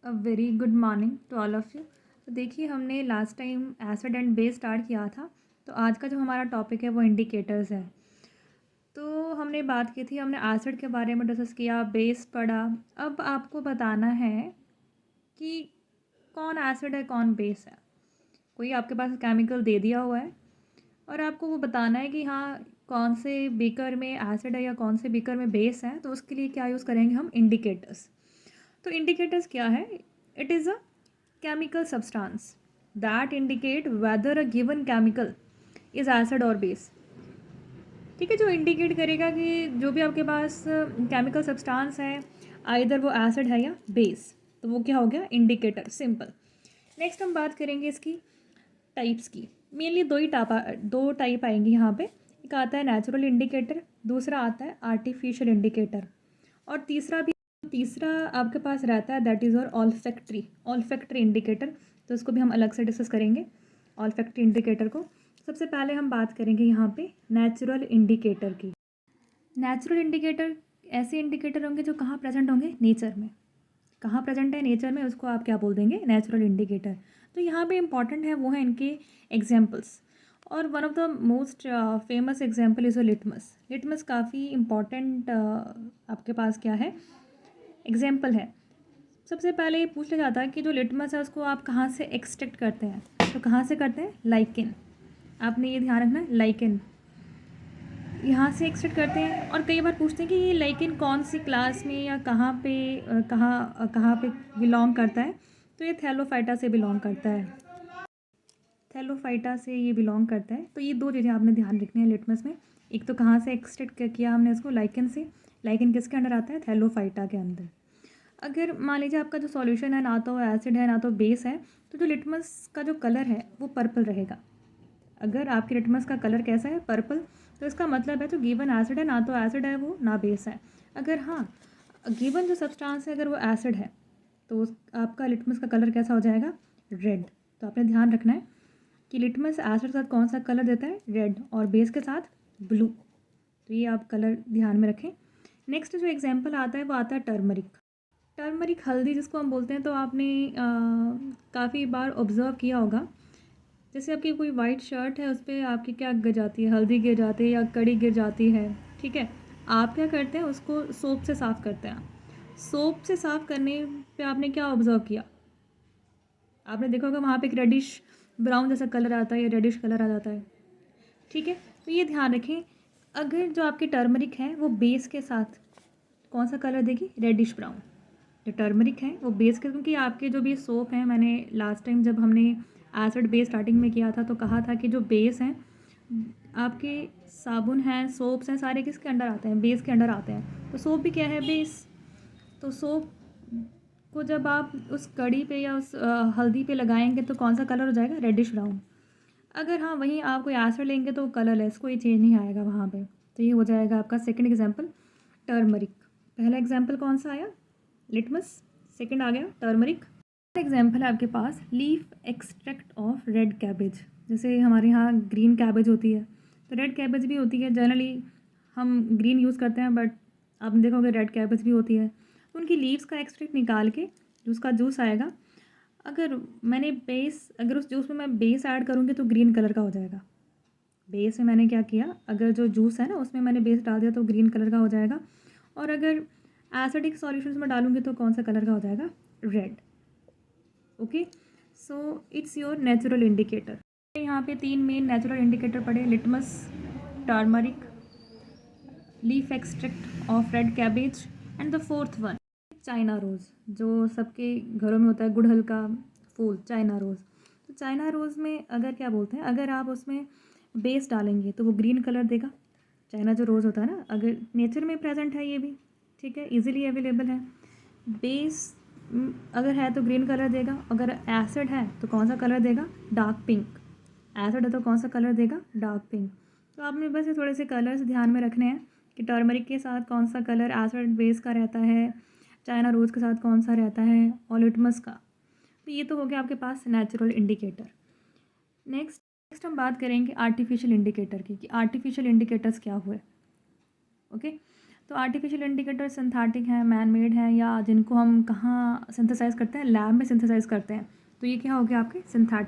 A very good morning to all of you. तो देखिए, हमने last time acid and base start किया था। तो आज का जो हमारा टॉपिक है वो इंडिकेटर्स है। तो हमने बात की थी, हमने एसिड के बारे में डिस्कस किया, बेस पढ़ा। अब आपको बताना है कि कौन एसिड है कौन बेस है। कोई आपके पास केमिकल दे दिया हुआ है और आपको वो बताना है कि हाँ, कौन से बीकर में एसिड है या कौन से बीकर में बेस है। तो उसके लिए क्या यूज़ करेंगे हम? इंडिकेटर्स। तो इंडिकेटर्स क्या है? It is a chemical substance that indicate whether a given chemical is acid or base। ठीक है, जो इंडिकेट करेगा कि जो भी आपके पास केमिकल सब्सटेंस है, आइदर वो एसिड है या बेस, तो वो क्या हो गया? इंडिकेटर। सिंपल। नेक्स्ट हम बात करेंगे इसकी टाइप्स की। मेनली दो टाइप आएंगी यहाँ पे। एक आता है नेचुरल इंडिकेटर, दूसरा आता है आर्टिफिशियल इंडिकेटर, और तीसरा आपके पास रहता है, दैट इज़ और ऑल्फैक्टरी इंडिकेटर। तो इसको भी हम अलग से डिस्कस करेंगे, ऑल्फैक्टरी इंडिकेटर को। सबसे पहले हम बात करेंगे यहाँ पे नेचुरल इंडिकेटर की। नेचुरल इंडिकेटर ऐसे इंडिकेटर होंगे जो कहाँ प्रेजेंट होंगे? नेचर में। कहाँ प्रेजेंट है? नेचर में। उसको आप क्या बोल देंगे? Natural indicator. तो यहाँ पे इंपॉर्टेंट है वो है इनके एग्जाम्पल्स। और one of the most famous example is litmus. Litmus काफ़ी इम्पॉर्टेंट आपके पास क्या है? एग्जाम्पल है। सबसे पहले ये पूछ लिया जाता है कि जो लिटमस है उसको आप कहाँ से एक्सट्रैक्ट करते हैं? तो कहाँ से करते हैं? लाइकेन। आपने ये ध्यान रखना है, लाइकेन यहाँ से एक्सट्रैक्ट करते हैं। और कई बार पूछते हैं कि ये लाइकेन कौन सी क्लास में या कहाँ पे बिलोंग करता है? तो ये थैलोफाइटा से बिलोंग करता है। थैलोफाइटा से ये बिलोंग करता है। तो ये दो चीज़ें आपने ध्यान रखनी है लिटमस में। एक तो कहाँ से एक्सट्रैक्ट किया हमने इसको? लाइकेन से। लाइकेन किसके अंडर आता है? थैलोफाइटा के अंदर। अगर मान लीजिए आपका जो सॉल्यूशन है ना तो एसिड है ना तो बेस है, तो जो लिटमस का जो कलर है वो पर्पल रहेगा। अगर आपके लिटमस का कलर कैसा है? पर्पल। तो इसका मतलब है जो गिवन एसिड है ना तो एसिड है वो, ना बेस है। अगर हाँ, गिवन जो सब्सटेंस है अगर वो एसिड है तो आपका लिटमस का कलर कैसा हो जाएगा? रेड। तो आपने ध्यान रखना है कि लिटमस एसिड के साथ कौन सा कलर देता है? रेड। और बेस के साथ ब्लू। तो ये आप कलर ध्यान में रखें। नेक्स्ट जो एग्जाम्पल आता है वो आता है टर्मरिक। टर्मरिक, हल्दी जिसको हम बोलते हैं। तो आपने काफ़ी बार ऑब्ज़र्व किया होगा, जैसे आपकी कोई वाइट शर्ट है उस पर आपकी क्या गिर जाती है? हल्दी गिर जाती है या कड़ी गिर जाती है। ठीक है, आप क्या करते हैं? उसको सोप से साफ़ करते हैं। सोप से साफ़ करने पे आपने क्या ऑब्ज़र्व किया? आपने देखा होगा वहाँ पे एक रेडिश ब्राउन जैसा कलर आता है या रेडिश कलर आ जाता है। ठीक है, तो ये ध्यान रखें, अगर जो आपकी टर्मरिक है वो बेस के साथ कौन सा कलर देगी? Reddish brown. जो टर्मरिक है वो बेस के, क्योंकि आपके जो भी सोप हैं, मैंने लास्ट टाइम जब हमने एसिड बेस स्टार्टिंग में किया था तो कहा था कि जो बेस हैं आपके, साबुन हैं, सोप्स हैं, सारे किसके अंडर आते हैं? बेस के अंडर आते हैं। तो सोप भी क्या है? बेस। तो सोप को जब आप उस कड़ी पे या उस हल्दी पे लगाएंगे तो कौन सा कलर हो जाएगा? Reddish brown. अगर हाँ वहीं आप कोई एसिड लेंगे तो कलरलेस, कोई चेंज नहीं आएगा वहाँ पे। तो ये हो जाएगा आपका सेकंड एग्जांपल, टर्मरिक। पहला एग्जांपल कौन सा आया? लिटमस। सेकंड आ गया टर्मरिक। एग्जांपल है आपके पास leaf extract of red cabbage. जैसे हमारे यहाँ ग्रीन कैबेज होती है तो रेड कैबेज भी होती है। जनरली हम ग्रीन यूज़ करते हैं, बट आपने देखा होगा रेड कैबेज भी होती है। तो उनकी लीव्स का एक्सट्रैक्ट निकाल के जो उसका जूस आएगा, अगर उस जूस में मैं बेस ऐड करूँगी तो ग्रीन कलर का हो जाएगा। बेस में मैंने क्या किया? अगर जो जूस है ना उसमें मैंने बेस डाल दिया तो ग्रीन कलर का हो जाएगा। और अगर एसिडिक सॉल्यूशंस में डालूंगी तो कौन सा कलर का हो जाएगा? Red. Okay, so it's your natural indicator. यहाँ पे तीन मेन नेचुरल इंडिकेटर पड़े: litmus, turmeric, leaf extract of red cabbage, and the fourth one China rose, जो सबके घरों में होता है, गुड़हल का फूल, चाइना रोज़। तो चाइना रोज़ में अगर क्या बोलते हैं, अगर आप उसमें बेस डालेंगे तो वो ग्रीन कलर देगा। चाइना जो रोज़ होता है ना, अगर नेचर में प्रेजेंट है ये भी, ठीक है, इजीली अवेलेबल है। बेस अगर है तो ग्रीन कलर देगा। अगर एसिड है तो कौन सा कलर देगा? Dark pink. एसिड है तो कौन सा कलर देगा? Dark pink. तो आपने बस ये थोड़े से कलर्स ध्यान में रखने हैं कि टर्मरिक के साथ कौन सा कलर एसिड बेस का रहता है, चाइना रोज़ के साथ कौन सा रहता है, और लिटमस का। तो ये तो हो गया आपके पास नेचुरल इंडिकेटर। नेक्स्ट हम बात करेंगे आर्टिफिशियल इंडिकेटर की, कि आर्टिफिशियल इंडिकेटर्स क्या हुए। ओके, तो आर्टिफिशियल इंडिकेटर सिंथेटिक हैं, मैन मेड हैं, या जिनको हम कहाँ सिंथेसाइज़ करते हैं, लैब में सिंथेसाइज़ करते हैं, तो ये क्या हो गया आपके सिंथेटिक।